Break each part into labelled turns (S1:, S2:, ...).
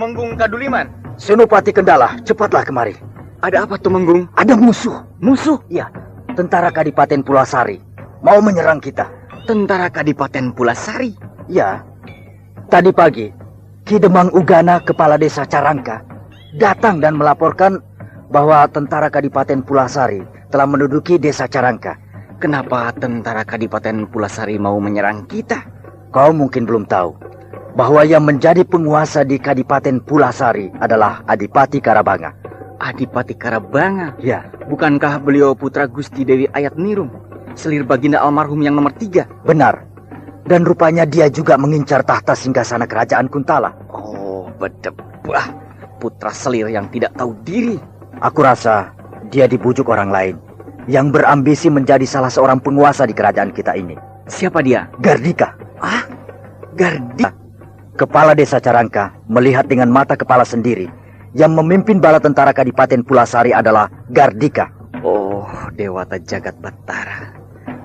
S1: Tumenggung Kaduliman.
S2: Senopati Kendala, cepatlah kemari.
S1: Ada apa, Tumenggung?
S2: Ada musuh.
S1: Musuh?
S2: Ya, tentara Kadipaten Pulasari mau menyerang kita.
S1: Tentara Kadipaten Pulasari?
S2: Ya, tadi pagi Ki Demang Ugana, kepala desa Carangka, datang dan melaporkan bahwa tentara Kadipaten Pulasari telah menduduki desa Carangka.
S1: Kenapa tentara Kadipaten Pulasari mau menyerang kita?
S2: Kau mungkin belum tahu bahwa yang menjadi penguasa di Kadipaten Pulasari adalah Adipati Karabanga.
S1: Adipati Karabanga?
S2: Ya.
S1: Bukankah beliau putra Gusti Dewi Ayat Nirung, selir baginda almarhum yang nomor 3?
S2: Benar. Dan rupanya dia juga mengincar tahta singgasana kerajaan Kuntala.
S1: Oh, bedebah. Putra selir yang tidak tahu diri.
S2: Aku rasa dia dibujuk orang lain yang berambisi menjadi salah seorang penguasa di kerajaan kita ini.
S1: Siapa dia?
S2: Gardika.
S1: Ah? Gardika?
S2: Kepala desa Carangka melihat dengan mata kepala sendiri yang memimpin bala tentara Kadipaten Pulasari adalah Gardika.
S1: Oh, Dewata Jagat Batara.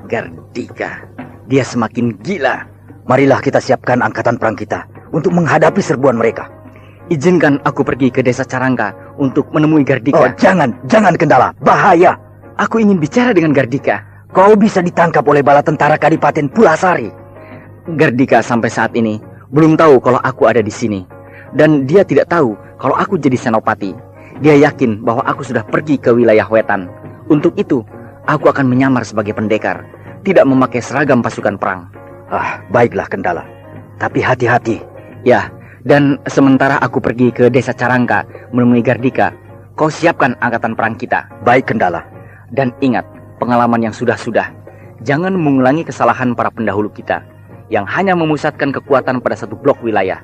S1: Gardika. Dia semakin gila.
S2: Marilah kita siapkan angkatan perang kita untuk menghadapi serbuan mereka.
S1: Izinkan aku pergi ke desa Carangka untuk menemui Gardika.
S2: Oh, jangan Kendala, bahaya.
S1: Aku ingin bicara dengan Gardika.
S2: Kau bisa ditangkap oleh bala tentara Kadipaten Pulasari.
S1: Gardika sampai saat ini belum tahu kalau aku ada di sini. Dan dia tidak tahu kalau aku jadi senopati. Dia yakin bahwa aku sudah pergi ke wilayah wetan. Untuk itu, aku akan menyamar sebagai pendekar, tidak memakai seragam pasukan perang.
S2: Baiklah Kendala. Tapi hati-hati.
S1: Ya, dan sementara aku pergi ke desa Carangka menemui Gardika, kau siapkan angkatan perang kita.
S2: Baik Kendala.
S1: Dan ingat, pengalaman yang sudah-sudah. Jangan mengulangi kesalahan para pendahulu kita yang hanya memusatkan kekuatan pada satu blok wilayah,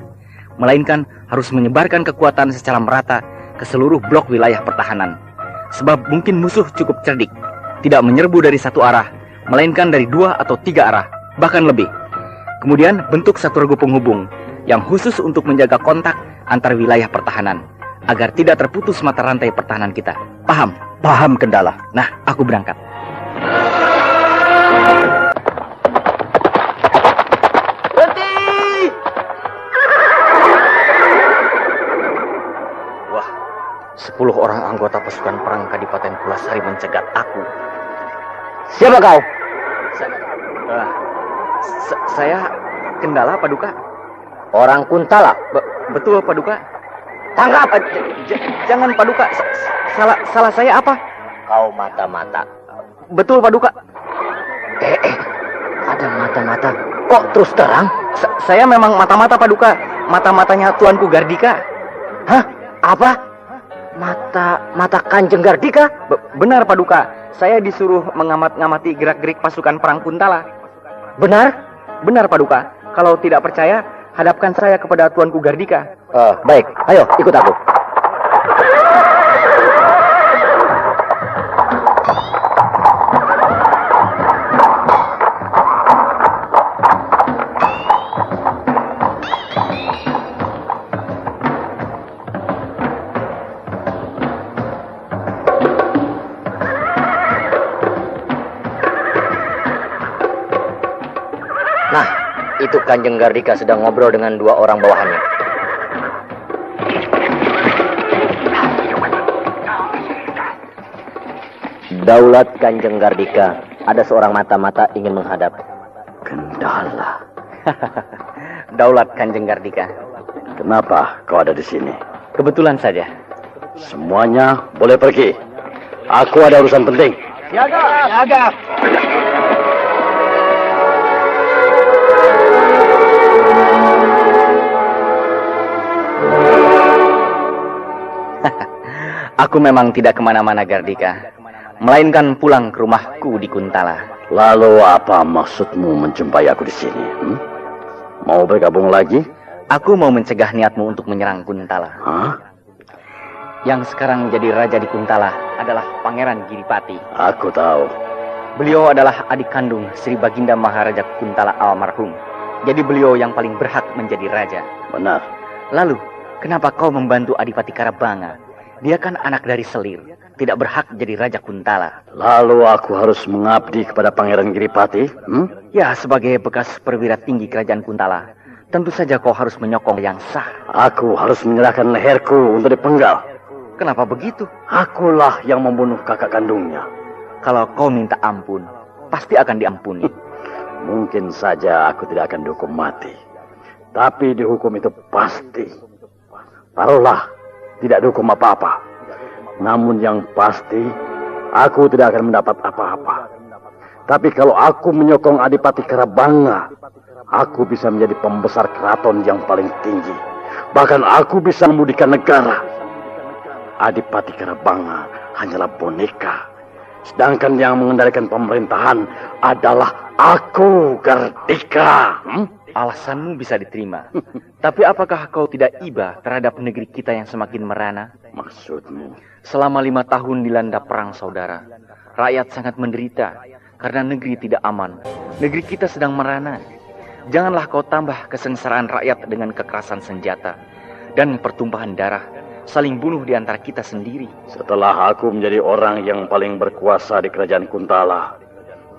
S1: melainkan harus menyebarkan kekuatan secara merata ke seluruh blok wilayah pertahanan. Sebab mungkin musuh cukup cerdik, tidak menyerbu dari satu arah, melainkan dari 2 atau 3 arah, bahkan lebih. Kemudian bentuk satu regu penghubung yang khusus untuk menjaga kontak antar wilayah pertahanan, agar tidak terputus mata rantai pertahanan kita. Paham?
S2: Paham Kendala.
S1: Nah, aku berangkat.
S2: Berhenti!
S1: Wah, 10 orang anggota pasukan perang Kadipaten Pulasari mencegat aku.
S2: Siapa kau?
S1: Saya Kendala, Paduka.
S2: Orang Kuntala.
S1: Betul, Paduka.
S2: Tangkap!
S1: Jangan, Paduka. Salah saya apa?
S2: Kau mata-mata.
S1: Betul, Paduka.
S2: Ada mata-mata. Kok terus terang?
S1: Saya memang mata-mata, Paduka. Mata-matanya Tuanku Gardika.
S2: Hah? Apa? Mata Kanjeng Gardika?
S1: Benar, Paduka. Saya disuruh mengamati gerak-gerik pasukan perang Kuntala.
S2: Benar?
S1: Benar, Paduka. Kalau tidak percaya, hadapkan saya kepada Tuanku Gardika.
S2: Baik. Ayo, ikut aku. Nah, itu Kanjeng Gardika sedang ngobrol dengan 2 orang bawahannya. Daulat Kanjeng Gardika, ada seorang mata-mata ingin menghadap.
S3: Kendala.
S1: Daulat Kanjeng Gardika.
S3: Kenapa kau ada di sini?
S1: Kebetulan saja.
S3: Semuanya boleh pergi. Aku ada urusan penting.
S2: Siaga!
S1: Aku memang tidak kemana-mana, Gardika, melainkan pulang ke rumahku di Kuntala.
S3: Lalu apa maksudmu menjumpai aku di sini? Mau bergabung lagi?
S1: Aku mau mencegah niatmu untuk menyerang Kuntala.
S3: Hah?
S1: Yang sekarang jadi raja di Kuntala adalah Pangeran Giripati.
S3: Aku tahu.
S1: Beliau adalah adik kandung Sri Baginda Maharaja Kuntala almarhum. Jadi beliau yang paling berhak menjadi raja.
S3: Benar.
S1: Lalu, kenapa kau membantu Adipati Karabanga? Dia kan anak dari Selir, tidak berhak jadi Raja Kuntala.
S3: Lalu aku harus mengabdi kepada Pangeran Giripati?
S1: Ya, sebagai bekas perwira tinggi kerajaan Kuntala. tentu saja kau harus menyokong yang sah.
S3: Aku harus menyerahkan leherku untuk dipenggal.
S1: Kenapa begitu?
S3: Akulah yang membunuh kakak kandungnya.
S1: Kalau kau minta ampun, pasti akan diampuni.
S3: Mungkin saja aku tidak akan dihukum mati. Tapi dihukum itu pasti. Taruhlah tidak dihukum apa-apa. Namun yang pasti, aku tidak akan mendapat apa-apa. Tapi kalau aku menyokong Adipati Karabanga, aku bisa menjadi pembesar keraton yang paling tinggi. Bahkan aku bisa memudihkan negara. Adipati Karabanga hanyalah boneka. Sedangkan yang mengendalikan pemerintahan adalah aku, Gardika.
S1: Alasanmu bisa diterima. Tapi apakah kau tidak iba terhadap negeri kita yang semakin merana?
S3: Maksudmu?
S1: Selama 5 tahun dilanda perang saudara, rakyat sangat menderita karena negeri tidak aman. Negeri kita sedang merana. Janganlah kau tambah kesengsaraan rakyat dengan kekerasan senjata dan pertumpahan darah, saling bunuh di antara kita sendiri.
S3: Setelah aku menjadi orang yang paling berkuasa di kerajaan Kuntala,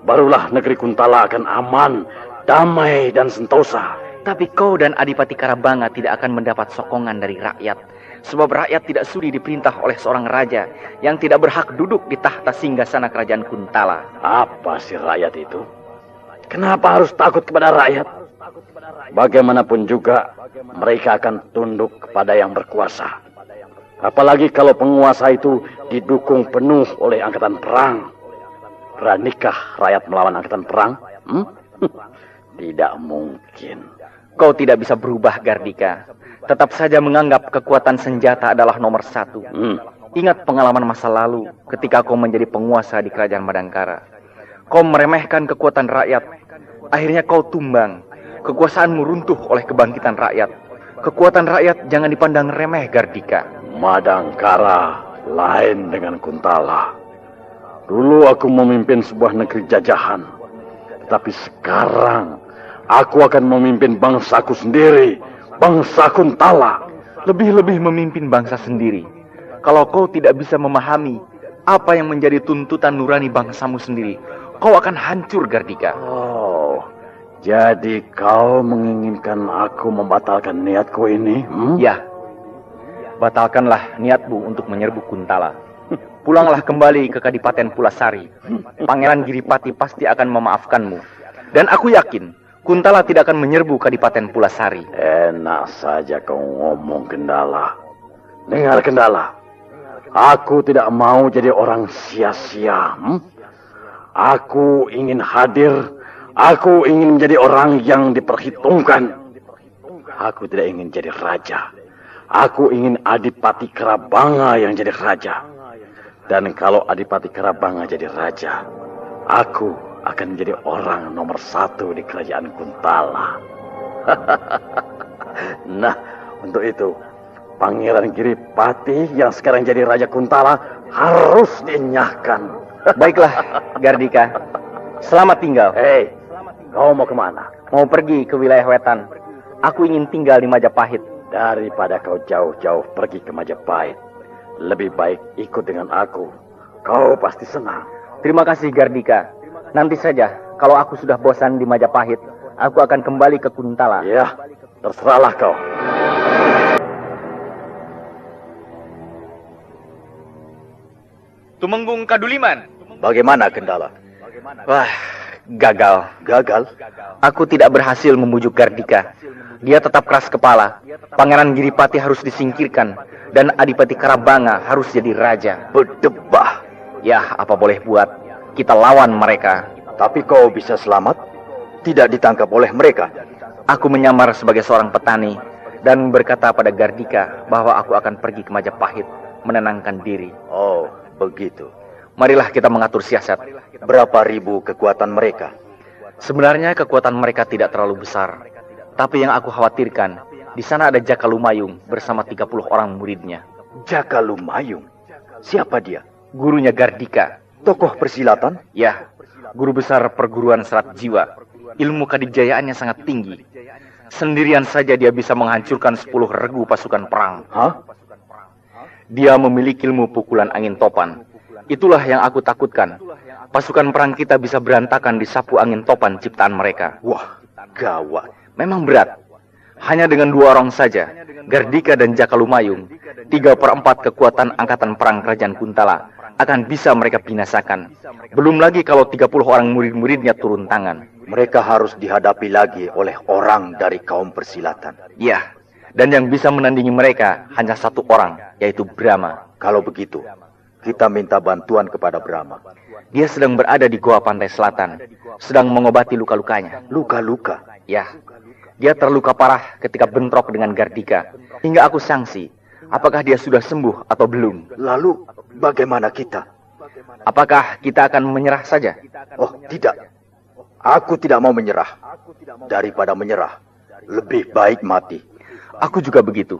S3: barulah negeri Kuntala akan aman, damai dan sentosa.
S1: Tapi kau dan Adipati Karabanga tidak akan mendapat sokongan dari rakyat. Sebab rakyat tidak sudi diperintah oleh seorang raja yang tidak berhak duduk di tahta singgasana kerajaan Kuntala.
S3: Apa sih rakyat itu? Kenapa harus takut kepada rakyat? Bagaimanapun juga, mereka akan tunduk kepada yang berkuasa. Apalagi kalau penguasa itu didukung penuh oleh angkatan perang. Beranikah rakyat melawan angkatan perang? Tidak mungkin.
S1: Kau tidak bisa berubah, Gardika. Tetap saja menganggap kekuatan senjata adalah nomor 1. Ingat pengalaman masa lalu ketika kau menjadi penguasa di kerajaan Madangkara. Kau meremehkan kekuatan rakyat. Akhirnya kau tumbang. Kekuasaanmu runtuh oleh kebangkitan rakyat. Kekuatan rakyat jangan dipandang remeh, Gardika.
S3: Madangkara lain dengan Kuntala. Dulu aku memimpin sebuah negeri jajahan. Tetapi sekarang aku akan memimpin bangsaku sendiri. Bangsa Kuntala.
S1: Lebih-lebih memimpin bangsa sendiri. Kalau kau tidak bisa memahami apa yang menjadi tuntutan nurani bangsamu sendiri, kau akan hancur, Gardika.
S3: Oh, jadi kau menginginkan aku membatalkan niatku ini?
S1: Ya, batalkanlah niatmu untuk menyerbu Kuntala. Pulanglah kembali ke Kadipaten Pulasari. Pangeran Giripati pasti akan memaafkanmu. Dan aku yakin Kuntala tidak akan menyerbu Kadipaten Pulasari.
S3: Enak saja kau ngomong, Kendala. Dengar, Kendala. Aku tidak mau jadi orang sia-sia. Aku ingin hadir. Aku ingin menjadi orang yang diperhitungkan. Aku tidak ingin jadi raja. Aku ingin Adipati Karabanga yang jadi raja. Dan kalau Adipati Karabanga jadi raja, aku akan menjadi orang nomor 1 di kerajaan Kuntala. Nah, untuk itu Pangeran Giripati yang sekarang jadi Raja Kuntala harus dinyahkan.
S1: Baiklah, Gardika. Selamat tinggal.
S3: Hei, kau mau kemana?
S1: Mau pergi ke wilayah wetan. Aku ingin tinggal di Majapahit.
S3: Daripada kau jauh-jauh pergi ke Majapahit, lebih baik ikut dengan aku. Kau pasti senang.
S1: Terima kasih, Gardika. Nanti saja, kalau aku sudah bosan di Majapahit, aku akan kembali ke Kuntala.
S3: Ya, terserahlah kau.
S1: Tumenggung Kaduliman.
S2: Bagaimana, Kendala?
S1: Wah, gagal.
S2: Gagal?
S1: Aku tidak berhasil membujuk Gardika. Dia tetap keras kepala. Pangeran Giripati harus disingkirkan. Dan Adipati Karabanga harus jadi raja.
S2: Berdebah.
S1: Ya, apa boleh buat. Kita lawan mereka.
S2: Tapi kau bisa selamat? Tidak ditangkap oleh mereka?
S1: Aku menyamar sebagai seorang petani. Dan berkata pada Gardika bahwa aku akan pergi ke Majapahit. Menenangkan diri.
S2: Oh, begitu.
S1: Marilah kita mengatur siasat.
S2: Berapa ribu kekuatan mereka?
S1: Sebenarnya kekuatan mereka tidak terlalu besar. Tapi yang aku khawatirkan, di sana ada Jaka Lumayung bersama 30 orang muridnya.
S2: Jaka Lumayung? Siapa dia?
S1: Gurunya Gardika.
S2: Tokoh persilatan?
S1: Ya, guru besar perguruan serat jiwa. Ilmu kadijayaannya sangat tinggi. Sendirian saja dia bisa menghancurkan 10 regu pasukan perang.
S2: Hah?
S1: Dia memiliki ilmu pukulan angin topan. Itulah yang aku takutkan. Pasukan perang kita bisa berantakan di sapu angin topan ciptaan mereka.
S2: Wah, gawat.
S1: Memang berat. Hanya dengan 2 orang saja, Gardika dan Jakalumayung, 3/4 kekuatan angkatan perang kerajaan Kuntala akan bisa mereka binasakan. Belum lagi kalau 30 orang murid-muridnya turun tangan.
S4: Mereka harus dihadapi lagi oleh orang dari kaum persilatan.
S1: Ya, dan yang bisa menandingi mereka hanya 1 orang, yaitu Brahma.
S4: Kalau begitu, kita minta bantuan kepada Brahma.
S1: Dia sedang berada di Goa Pantai Selatan, sedang mengobati luka-lukanya.
S4: Luka-luka?
S1: Ya, dia terluka parah ketika bentrok dengan Gardika. Hingga aku sangsi, apakah dia sudah sembuh atau belum?
S4: Lalu, bagaimana kita?
S1: Apakah kita akan menyerah saja?
S4: Oh, tidak. Aku tidak mau menyerah. Daripada menyerah, lebih baik mati.
S1: Aku juga begitu.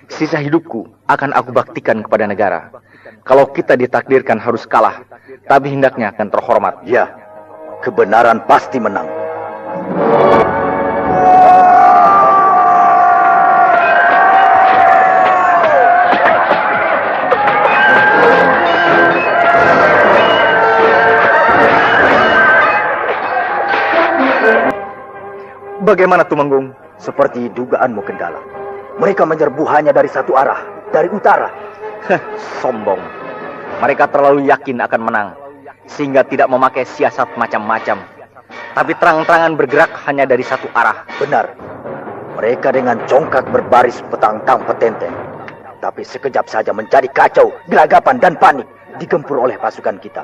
S1: Sisa hidupku akan aku baktikan kepada negara. Kalau kita ditakdirkan harus kalah, tapi hendaknya akan terhormat.
S4: Ya, kebenaran pasti menang.
S1: Bagaimana Tumenggung?
S4: Seperti dugaanmu, Kendala. Mereka menyerbu hanya dari satu arah, dari utara.
S1: Sombong. Mereka terlalu yakin akan menang, sehingga tidak memakai siasat macam-macam. Tapi terang-terangan bergerak hanya dari satu arah.
S4: Benar. Mereka dengan congkak berbaris petang-tang petenteng. Tapi sekejap saja menjadi kacau, gelagapan dan panik digempur oleh pasukan kita.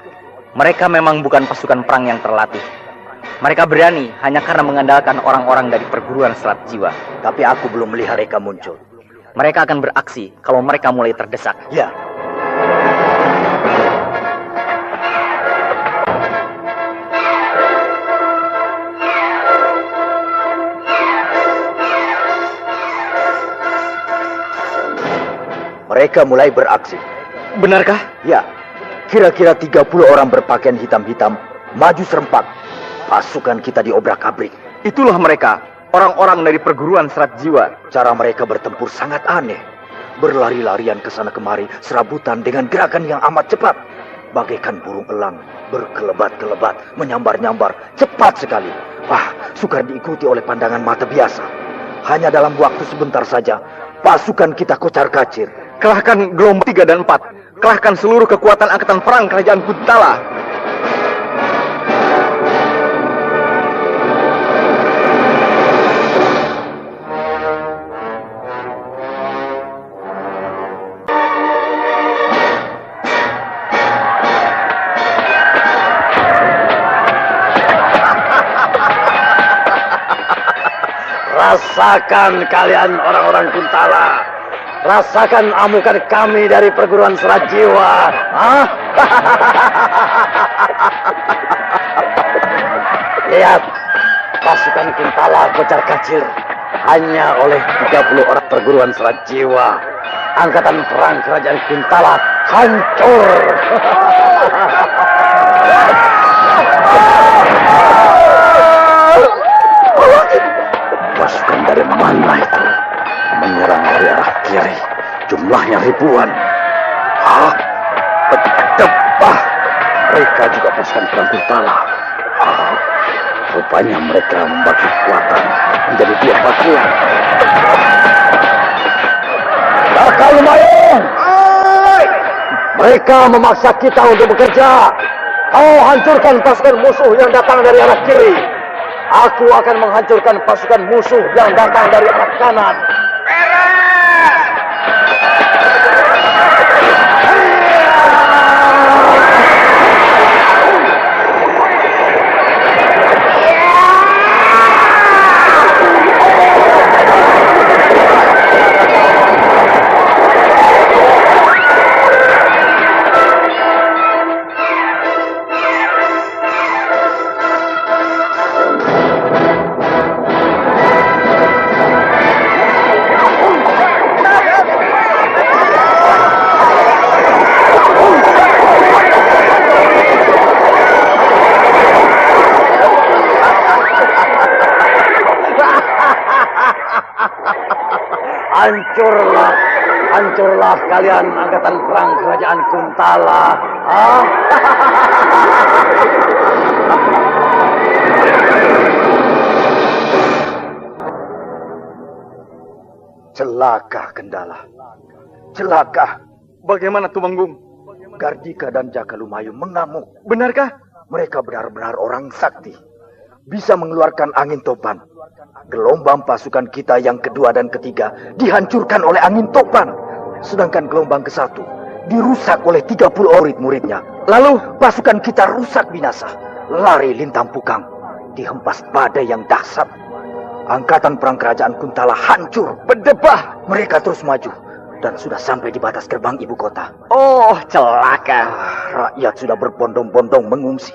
S1: Mereka memang bukan pasukan perang yang terlatih. Mereka berani hanya karena mengandalkan orang-orang dari perguruan serat jiwa.
S4: Tapi aku belum melihat mereka muncul.
S1: Mereka akan beraksi kalau mereka mulai terdesak.
S4: Ya. Mereka mulai beraksi.
S1: Benarkah?
S4: Ya. Kira-kira 30 orang berpakaian hitam-hitam maju serempak. Pasukan kita diobrak-abrik.
S1: Itulah mereka, orang-orang dari perguruan serat jiwa.
S4: Cara mereka bertempur sangat aneh. Berlari-larian ke sana kemari, serabutan dengan gerakan yang amat cepat. Bagaikan burung elang, berkelebat-kelebat, menyambar-nyambar, cepat sekali. Wah, sukar diikuti oleh pandangan mata biasa. Hanya dalam waktu sebentar saja, pasukan kita kocar-kacir.
S1: Kerahkan gelombang 3 dan 4. Kerahkan seluruh kekuatan angkatan perang kerajaan Kuntala.
S3: Rasakan kalian orang-orang Kuntala. Rasakan amukan kami dari perguruan serat jiwa. Hah? Lihat, pasukan Kuntala kocar-kacir hanya oleh 30 orang perguruan serat jiwa. Angkatan perang kerajaan Kuntala hancur. Pasukan dari mana itu? Menyerang dari arah kiri. Jumlahnya ribuan. Hah? Tebah. Mereka juga pasukan perang Kuntala. Rupanya mereka membagi kekuatan menjadi 2 bagian. Jakalumayung! Mereka memaksa kita untuk bekerja. Kau hancurkan pasukan musuh yang datang dari arah kiri. Aku akan menghancurkan pasukan musuh yang datang dari arah kanan. Hancurlah, hancurlah kalian angkatan perang kerajaan Kuntala.
S4: Celaka Kendala. Celaka.
S1: Bagaimana Tumenggung?
S4: Gardika dan Jakalumayu mengamuk.
S1: Benarkah?
S4: Mereka benar-benar orang sakti. Bisa mengeluarkan angin topan. Gelombang pasukan kita yang kedua dan ketiga dihancurkan oleh angin topan. Sedangkan gelombang ke-1 dirusak oleh 30 murid-muridnya. Lalu pasukan kita rusak binasa. Lari lintang pukang. Dihempas badai yang dahsyat. Angkatan perang kerajaan Kuntala hancur. Berdebah. Mereka terus maju. Dan sudah sampai di batas gerbang ibu kota.
S1: Oh, celaka.
S4: Rakyat sudah berbondong-bondong mengungsi.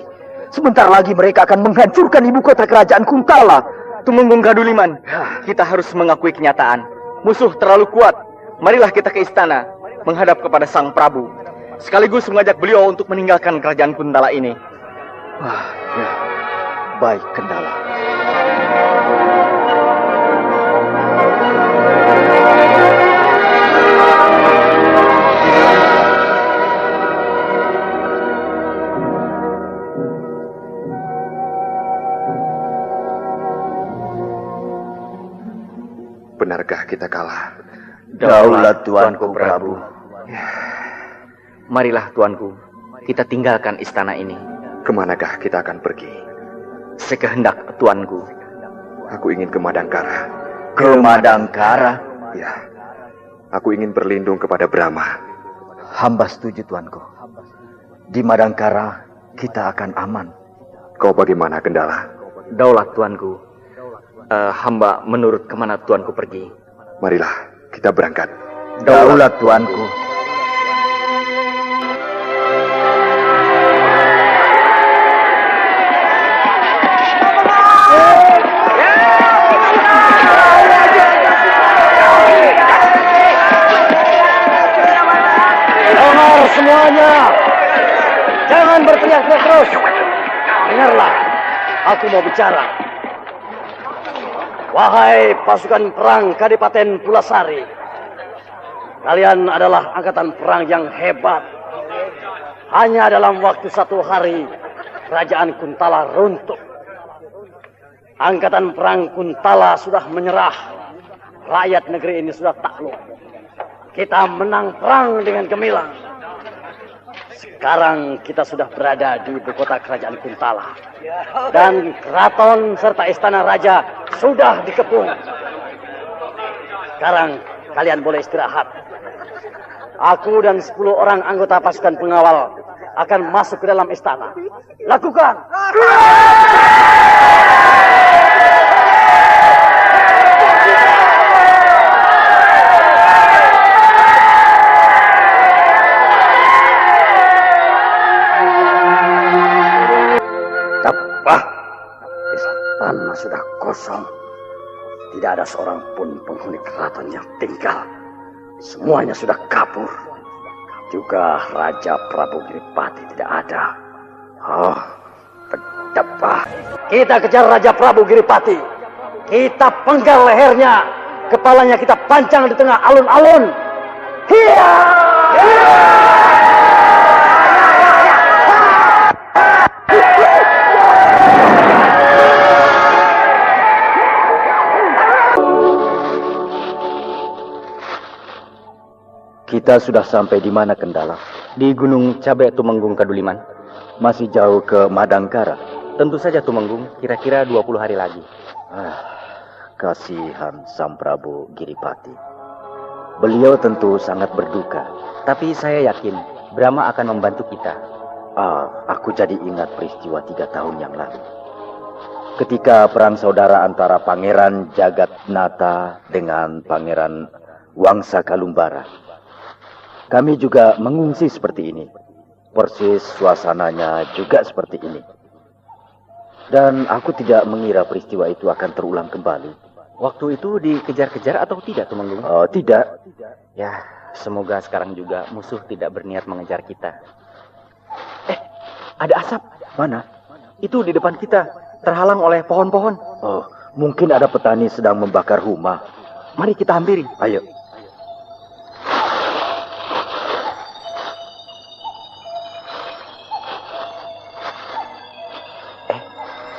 S4: Sebentar lagi mereka akan menghancurkan ibu kota kerajaan Kuntala.
S1: Tumenggung Kaduliman, kita harus mengakui kenyataan. Musuh terlalu kuat. Marilah kita ke istana, menghadap kepada Sang Prabu. Sekaligus mengajak beliau untuk meninggalkan kerajaan Kuntala ini.
S4: Ya. Baik, Kendala.
S5: Benarkah kita kalah?
S1: Daulat Tuanku Prabu. Marilah Tuanku, kita tinggalkan istana ini.
S5: Kemanakah kita akan pergi?
S1: Sekehendak Tuanku.
S5: Aku ingin ke Madangkara.
S4: Ke Madangkara?
S5: Ya, aku ingin berlindung kepada Brahma.
S4: Hamba setuju, Tuanku. Di Madangkara kita akan aman.
S5: Kau bagaimana, Kendala?
S1: Daulat Tuanku. Hamba menurut kemana Tuanku pergi.
S5: Marilah, kita berangkat.
S4: Daulat Tuanku.
S3: Dengar semuanya. Jangan berteriak-teriak terus. Dengarlah, aku mau bicara. Wahai pasukan perang Kadipaten Pulasari, kalian adalah angkatan perang yang hebat. Hanya dalam waktu 1 hari, kerajaan Kuntala runtuh. Angkatan perang Kuntala sudah menyerah. Rakyat negeri ini sudah takluk. Kita menang perang dengan gemilang. Sekarang kita sudah berada di ibu kota kerajaan Kuntala. Dan keraton serta istana raja sudah dikepung. Sekarang kalian boleh istirahat. Aku dan 10 orang anggota pasukan pengawal akan masuk ke dalam istana. Lakukan! Istana sudah kosong. Tidak ada seorang pun penghuni keraton yang tinggal. Semuanya sudah kabur. Juga Raja Prabu Giripati tidak ada. Oh, berdebah. Kita kejar Raja Prabu Giripati. Kita penggal lehernya. Kepalanya kita pancang di tengah alun-alun. Hiya!
S4: Kita sudah sampai di mana, Kendala?
S1: Di Gunung Cabai Tumenggung Kaduliman.
S4: Masih jauh ke Madangkara?
S1: Tentu saja Tumenggung, kira-kira 20 hari lagi.
S4: Kasihan Sang Prabu Giripati. Beliau tentu sangat berduka.
S1: Tapi saya yakin Brahma akan membantu kita.
S4: Aku jadi ingat peristiwa 3 tahun yang lalu. Ketika perang saudara antara Pangeran Jagatnata dengan Pangeran Wangsa Kalumbara. Kami juga mengungsi seperti ini. Persis suasananya juga seperti ini. Dan aku tidak mengira peristiwa itu akan terulang kembali.
S1: Waktu itu dikejar-kejar atau tidak, Tumenggung?
S4: Tidak.
S1: Ya, semoga sekarang juga musuh tidak berniat mengejar kita. Ada asap.
S4: Mana?
S1: Itu di depan kita, terhalang oleh pohon-pohon.
S4: Mungkin ada petani sedang membakar rumah.
S1: Mari kita hampiri.
S4: Ayo.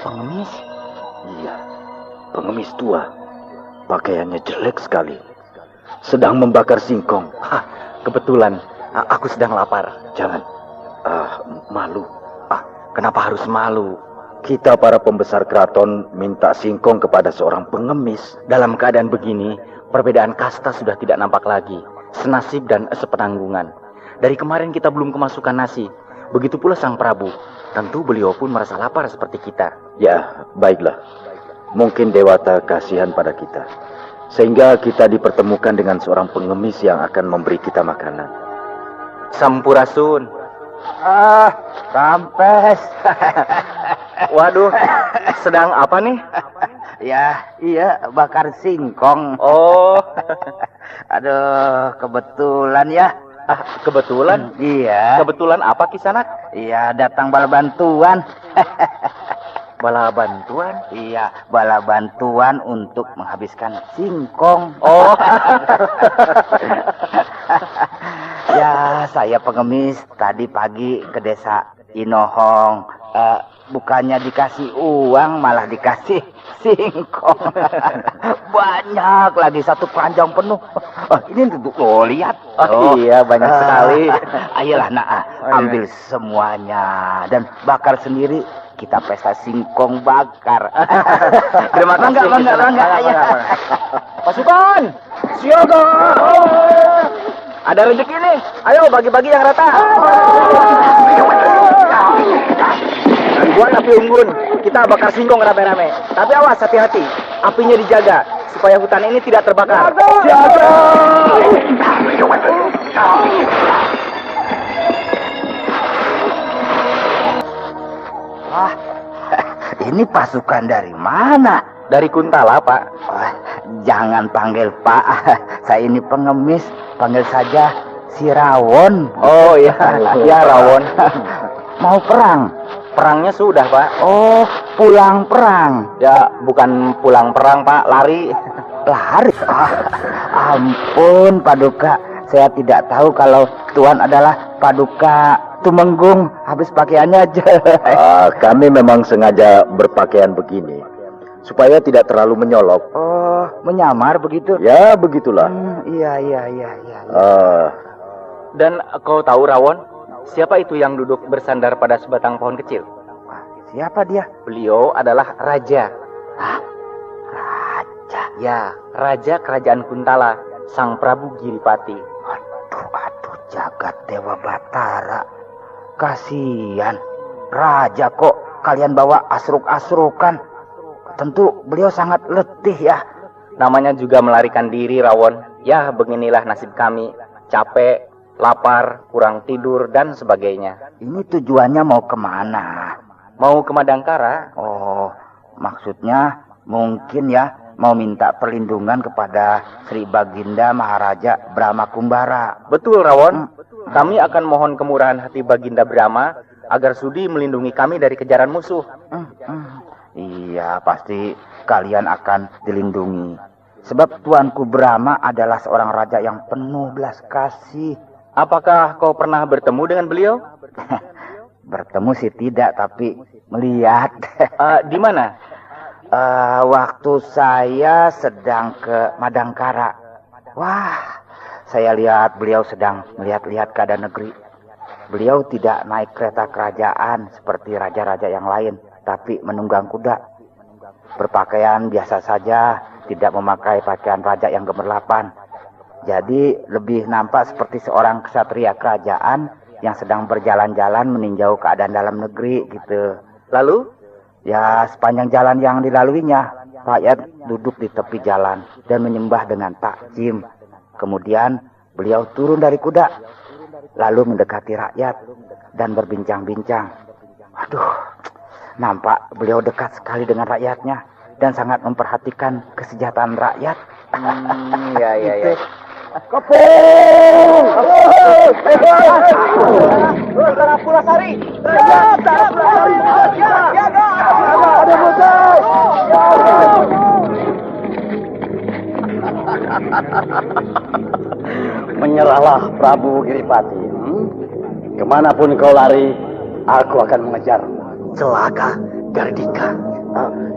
S1: Pengemis?
S4: Iya, pengemis tua. Pakaiannya jelek sekali.
S3: sedang membakar singkong.
S1: Kebetulan aku sedang lapar.
S3: Jangan. Malu.
S1: Kenapa harus malu?
S3: Kita para pembesar keraton minta singkong kepada seorang pengemis.
S1: Dalam keadaan begini, perbedaan kasta sudah tidak nampak lagi. Senasib dan sepenanggungan. Dari kemarin kita belum kemasukan nasi. Begitu pula Sang Prabu. Tentu beliau pun merasa lapar seperti kita.
S3: Ya, baiklah. Mungkin Dewata kasihan pada kita. Sehingga kita dipertemukan dengan seorang pengemis yang akan memberi kita makanan.
S1: Sampurasun.
S2: Rampes.
S1: Waduh, sedang apa nih?
S2: Iya, bakar singkong.
S1: Oh,
S2: Aduh, kebetulan ya.
S1: kebetulan.
S2: Iya.
S1: Kebetulan apa Kisanak?
S2: Iya, datang bala bantuan.
S1: Bala bantuan?
S2: Iya, bala bantuan untuk menghabiskan singkong.
S1: Oh.
S2: Ya, saya pengemis tadi pagi ke desa Inohong. Bukannya dikasih uang, malah dikasih singkong. Banyak lagi, satu keranjang penuh. Ini untuk lo lihat.
S1: Iya, banyak sekali.
S2: Ayolah, ambil semuanya dan bakar sendiri. Kita pesta singkong bakar.
S1: Terima kasih.
S2: Bangga.
S1: Pasukan, siaga. Ada rezeki nih. Ayo bagi-bagi yang rata. Buat api unggun, kita bakar singkong rame-rame. Tapi awas, hati-hati. Apinya dijaga supaya hutan ini tidak terbakar. Siaga.
S2: Wah, ini pasukan dari mana?
S1: Dari Kuntala, Pak.
S2: Jangan panggil Pak. Saya ini pengemis. Panggil saja si Rawon.
S1: Oh iya, ya Rawon.
S2: Mau perang?
S1: Perangnya sudah, Pak.
S2: Oh, pulang perang.
S1: Ya, bukan pulang perang, Pak. Lari.
S2: Lari? Ampun, Paduka. Saya tidak tahu kalau Tuan adalah Paduka Tumenggung. Habis pakaiannya aja.
S3: Kami memang sengaja berpakaian begini supaya tidak terlalu menyolok.
S2: Oh, menyamar begitu?
S3: Ya, begitulah.
S2: Iya.
S1: Dan kau tahu, Rawon, siapa itu yang duduk bersandar pada sebatang pohon kecil?
S2: Siapa dia?
S1: Beliau adalah Raja.
S2: Raja.
S1: Ya, Raja Kerajaan Kuntala, Sang Prabu Giripati.
S2: Aduh, jagat Dewa Batara. Kasihan. Raja kok kalian bawa asruk-asrukan. Tentu beliau sangat letih ya.
S1: Namanya juga melarikan diri, Rawon. Ya, beginilah nasib kami. Capek, lapar, kurang tidur, dan sebagainya.
S2: Ini tujuannya mau kemana?
S1: Mau ke Madangkara?
S2: Oh, maksudnya mungkin ya mau minta perlindungan kepada Sri Baginda Maharaja Brahma Kumbara.
S1: Betul, Rawon. Kami akan mohon kemurahan hati Baginda Brahma agar sudi melindungi kami dari kejaran musuh.
S2: Iya, pasti kalian akan dilindungi. Sebab Tuanku Brahma adalah seorang raja yang penuh belas kasih.
S1: Apakah kau pernah bertemu dengan beliau?
S2: Bertemu sih tidak, tapi melihat.
S1: Di mana?
S2: Waktu saya sedang ke Madangkara. Wah, saya lihat beliau sedang melihat-lihat keadaan negeri. Beliau tidak naik kereta kerajaan seperti raja-raja yang lain, tapi menunggang kuda. Berpakaian biasa saja, tidak memakai pakaian raja yang gemerlapan. Jadi lebih nampak seperti seorang ksatria kerajaan yang sedang berjalan-jalan meninjau keadaan dalam negeri gitu.
S1: Lalu?
S2: Ya, sepanjang jalan yang dilaluinya, rakyat duduk di tepi jalan dan menyembah dengan takjim. Kemudian beliau turun dari kuda, lalu mendekati rakyat dan berbincang-bincang. Aduh, nampak beliau dekat sekali dengan rakyatnya dan sangat memperhatikan kesejahteraan rakyat.
S1: Ya.
S2: Kepung!
S1: Tara Pulasari!
S2: Ada musuh!
S3: Menyerahlah Prabu Giripati. Kemanapun kau lari, aku akan mengejarmu.
S4: Celaka, Gardika.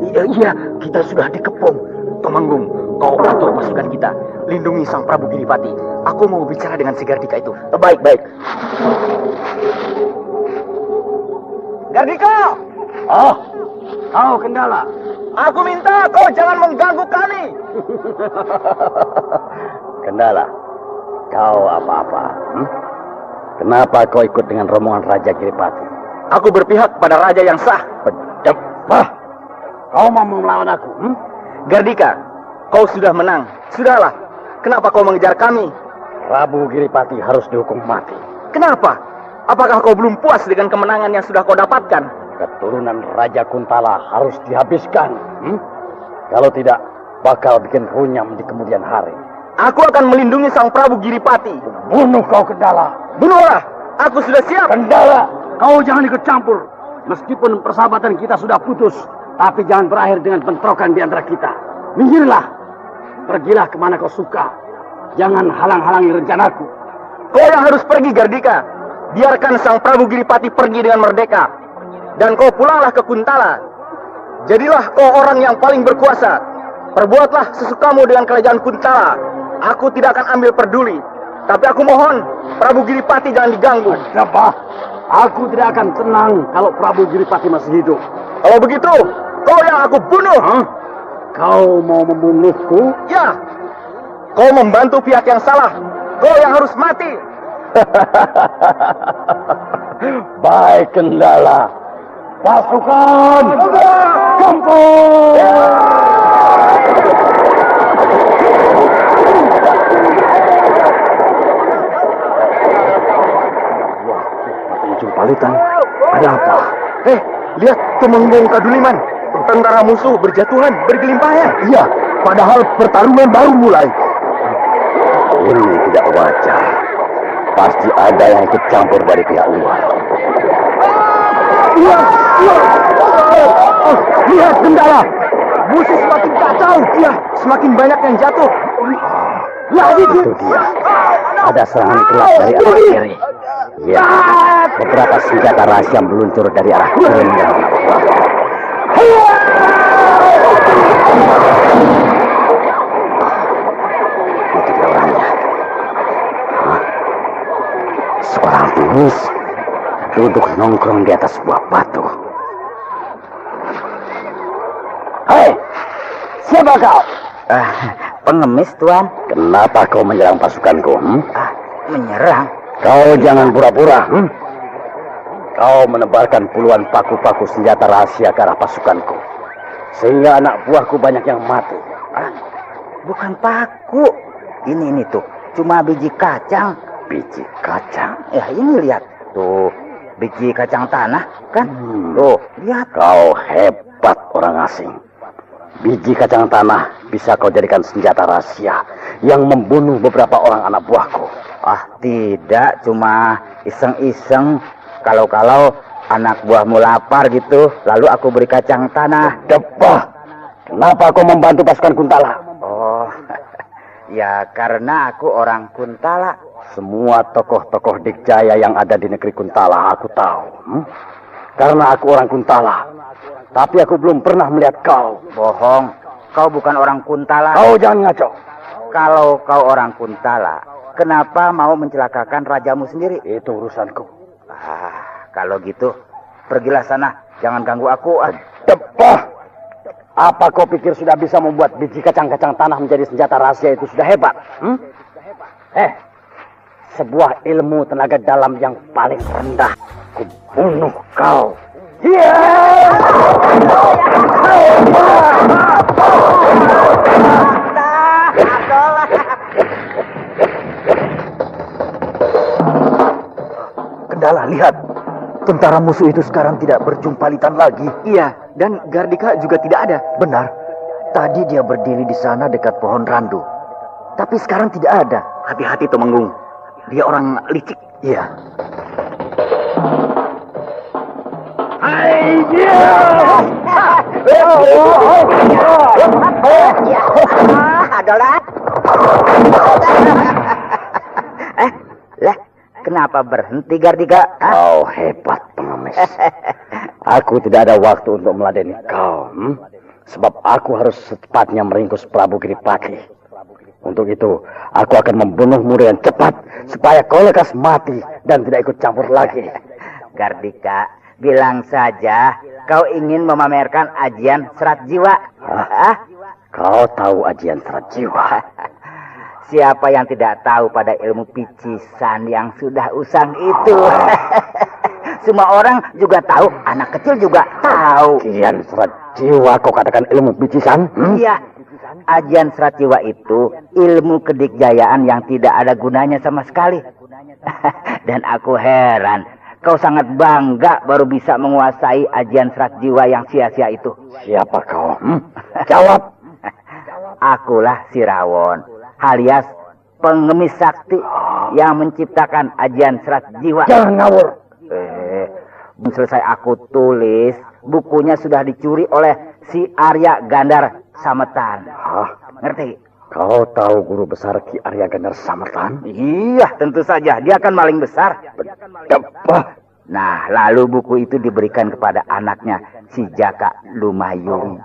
S4: Iya, kita sudah dikepung. Temanggung,
S1: kau atur pasukan kita. Lindungi Sang Prabu Giripati. Aku mau bicara dengan si Gardika itu.
S2: Baik, baik. Gardika!
S3: Oh, kau Kendala.
S2: Aku minta kau jangan mengganggu kami.
S3: Kendala, kau apa-apa? Kenapa kau ikut dengan rombongan Raja Giripati?
S1: Aku berpihak pada raja yang sah.
S3: Pedepah! Kau mau melawan aku?
S1: Gardika, kau sudah menang. Sudahlah. Kenapa kau mengejar kami?
S3: Prabu Giripati harus dihukum mati.
S1: Kenapa? Apakah kau belum puas dengan kemenangan yang sudah kau dapatkan?
S3: Keturunan Raja Kuntala harus dihabiskan. Kalau tidak, bakal bikin runyam di kemudian hari.
S1: Aku akan melindungi Sang Prabu Giripati.
S3: Bunuh kau Kendala.
S1: Bunuhlah. Aku sudah siap.
S3: Kendala, kau jangan ikut campur. Meskipun persahabatan kita sudah putus, tapi jangan berakhir dengan bentrokan di antara kita. Minggirlah. Pergilah kemana kau suka. Jangan halang-halangi rencanaku.
S1: Kau yang harus pergi, Gardika. Biarkan Sang Prabu Giripati pergi dengan merdeka. Dan kau pulanglah ke Kuntala. Jadilah kau orang yang paling berkuasa. Perbuatlah sesukamu dengan kerajaan Kuntala. Aku tidak akan ambil peduli. Tapi aku mohon, Prabu Giripati jangan diganggu.
S3: Apa? Aku tidak akan tenang kalau Prabu Giripati masih hidup.
S1: Kalau begitu, kau yang aku bunuh.
S3: Kau mau membunuhku?
S1: Ya, kau membantu pihak yang salah. Kau yang harus mati.
S3: Baik Kendala. Pasukan Kampung! Wah, Jumpalitan. Ada apa?
S1: Lihat Tumenggung Kaduliman. Tentara musuh berjatuhan, bergelimpahan.
S3: Iya, padahal pertarungan baru mulai. Ini tidak wajar. Pasti ada yang ikut campur dari pihak luar.
S1: Lihat Kendala. Musuh semakin kacau. Ya, semakin banyak yang jatuh.
S3: Itu dia. Ada serangan gelap dari arah kiri. Ya, beberapa senjata rahasia meluncur dari arah kiri. Itu dia orangnya. Seorang pengemis duduk nongkrong di atas sebuah batu. Hei, siapa kau?
S2: Pengemis, Tuan.
S3: Kenapa kau menyerang pasukanku?
S2: Menyerang?
S3: Kau jangan pura-pura. Kau menebarkan puluhan paku-paku senjata rahasia ke arah pasukanku. Sehingga anak buahku banyak yang mati.
S2: Bukan paku. Ini tuh. Cuma biji kacang.
S3: Biji kacang?
S2: Ya, ini lihat. Tuh, biji kacang tanah, kan? Tuh, lihat.
S3: Kau hebat orang asing. Biji kacang tanah bisa kau jadikan senjata rahasia yang membunuh beberapa orang anak buahku.
S2: Tidak. Cuma iseng-iseng. Kalau anak buahmu lapar gitu, lalu aku beri kacang tanah.
S3: Depah. Kenapa kau membantu pasukan Kuntala?
S2: Oh, ya karena aku orang Kuntala.
S3: Semua tokoh-tokoh Dikjaya yang ada di negeri Kuntala aku tahu. Karena aku orang Kuntala. Tapi aku belum pernah melihat kau.
S2: Bohong. Kau bukan orang Kuntala.
S3: Kau jangan ngaco.
S2: Kalau kau orang Kuntala, kenapa mau mencelakakan rajamu sendiri?
S3: Itu urusanku.
S2: Kalau gitu, pergilah sana. Jangan ganggu aku.
S3: Depah. Apa kau pikir sudah bisa membuat biji kacang-kacang tanah menjadi senjata rahasia itu sudah hebat? Sebuah ilmu tenaga dalam yang paling rendah. Kubunuh kau.
S4: Kendala, lihat. Tentara musuh itu sekarang tidak berjumpalitan lagi.
S1: Iya, dan Gardika juga tidak ada.
S4: Benar. Tadi dia berdiri di sana dekat pohon randu. Tapi sekarang tidak ada.
S1: Hati-hati Tumenggung. Dia orang licik.
S4: Iya.
S2: Adalah. Kenapa berhenti, Gardika?
S3: Kau hebat pengemis. Aku tidak ada waktu untuk meladeni kau. Sebab aku harus secepatnya meringkus Prabu Giripati. Untuk itu, aku akan membunuhmu dengan cepat supaya kau lekas mati dan tidak ikut campur lagi.
S2: Gardika, bilang saja kau ingin memamerkan ajian serat jiwa.
S3: Kau tahu ajian serat jiwa?
S2: Siapa yang tidak tahu pada ilmu picisan yang sudah usang itu? Semua orang juga tahu, anak kecil juga tahu.
S3: Ajian serat jiwa kau katakan ilmu picisan?
S2: Iya. Ajian serat jiwa itu ilmu kedikjayaan yang tidak ada gunanya sama sekali. Dan aku heran, kau sangat bangga baru bisa menguasai ajian serat jiwa yang sia-sia itu.
S3: Siapa kau? Jawab.
S2: Akulah Sirawon, alias pengemis sakti yang menciptakan ajian serat jiwa.
S3: Jangan ngawur.
S2: Belum selesai aku tulis, bukunya sudah dicuri oleh si Arya Gandar Sametan. Ngerti?
S3: Kau tahu guru besar Ki Arya Gandar Sametan?
S2: Iya, tentu saja. Dia kan maling besar.
S3: Apa?
S2: Nah, lalu buku itu diberikan kepada anaknya, si Jaka Lumayung.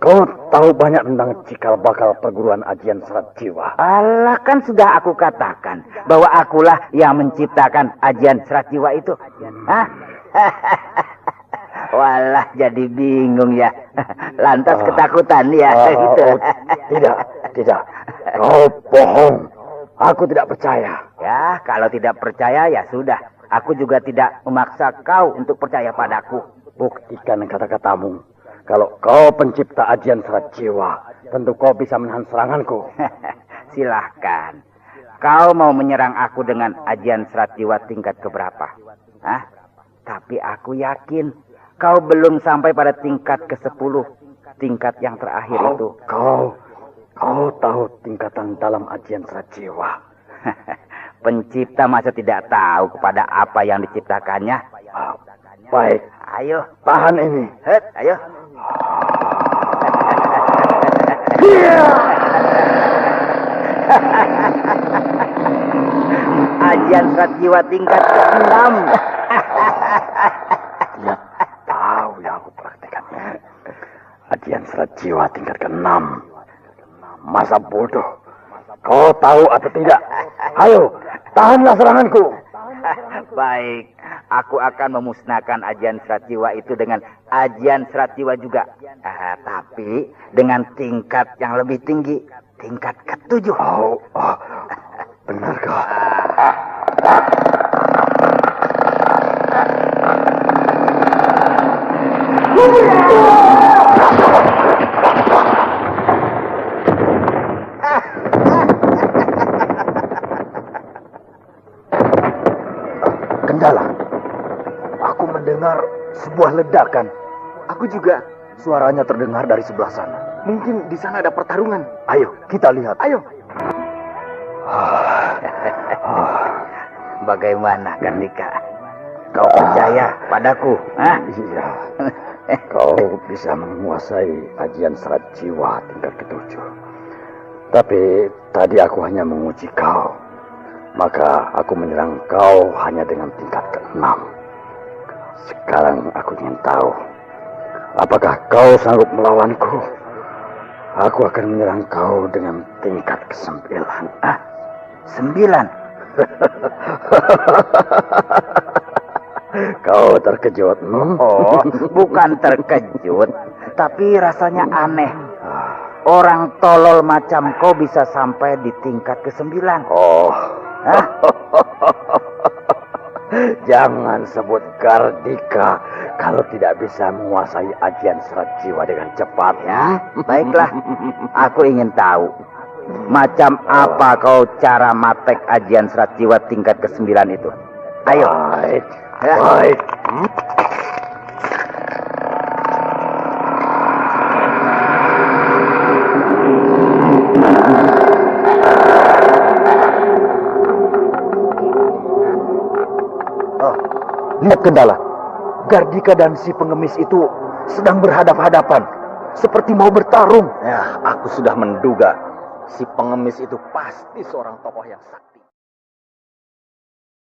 S3: Kau tahu banyak tentang cikal bakal perguruan ajian serat jiwa.
S2: Alah, kan sudah aku katakan bahwa akulah yang menciptakan ajian serat jiwa itu. Walah, jadi bingung ya. Lantas ketakutan ya.
S3: Tidak. Kau bohong. Aku tidak percaya.
S2: Ya, kalau tidak percaya ya sudah. Aku juga tidak memaksa kau untuk percaya padaku.
S3: Buktikan kata-katamu. Kalau kau pencipta ajian serat jiwa, tentu kau bisa menahan seranganku.
S2: Silahkan. Kau mau menyerang aku dengan ajian serat jiwa tingkat keberapa? Tapi aku yakin kau belum sampai pada tingkat ke-10. Tingkat yang terakhir itu.
S3: Kau tahu tingkatan dalam ajian serat jiwa.
S2: Pencipta masa tidak tahu kepada apa yang diciptakannya.
S3: Baik.
S2: Ayo.
S3: Tahan ini.
S2: Ayo. Ajian serat jiwa tingkat ke-6.
S3: Dia tahu yang aku praktekkan. Ajian serat jiwa tingkat ke-6. Masa bodoh. Kau tahu atau tidak? Ayo, tahanlah seranganku.
S2: Baik, aku akan memusnahkan ajian serat jiwa itu dengan ajian serat jiwa juga. Tapi dengan tingkat yang lebih tinggi, tingkat ke-7.
S3: Benar kau.
S4: Kendala. Aku mendengar sebuah ledakan. Aku juga. Suaranya terdengar dari sebelah sana. Mungkin di sana ada pertarungan. Ayo, kita lihat. Ayo.
S2: Bagaimana, Gandika? Kau percaya padaku?
S3: Iya. Kau bisa menguasai ajian serat jiwa tingkat ke-7. Tapi tadi aku hanya menguji kau. Maka aku menyerang kau hanya dengan tingkat ke-6. Sekarang aku ingin tahu, apakah kau sanggup melawanku? Aku akan menyerang kau dengan tingkat ke-9.
S2: 9?
S3: Kau terkejut?
S2: Oh, bukan terkejut, tapi rasanya aneh. Orang tolol macam kau bisa sampai di tingkat ke-9.
S3: Jangan sebut Gardika kalau tidak bisa menguasai ajian serat jiwa dengan cepat.
S2: Ya, baiklah. Aku ingin tahu macam apa kau cara matek ajian serat jiwa tingkat ke-9 itu. Ayo.
S3: Baik.
S4: Lihat Kendala. Gardika dan si pengemis itu sedang berhadap-hadapan. Seperti mau bertarung.
S1: Ya, aku sudah menduga si pengemis itu pasti seorang tokoh yang sakti.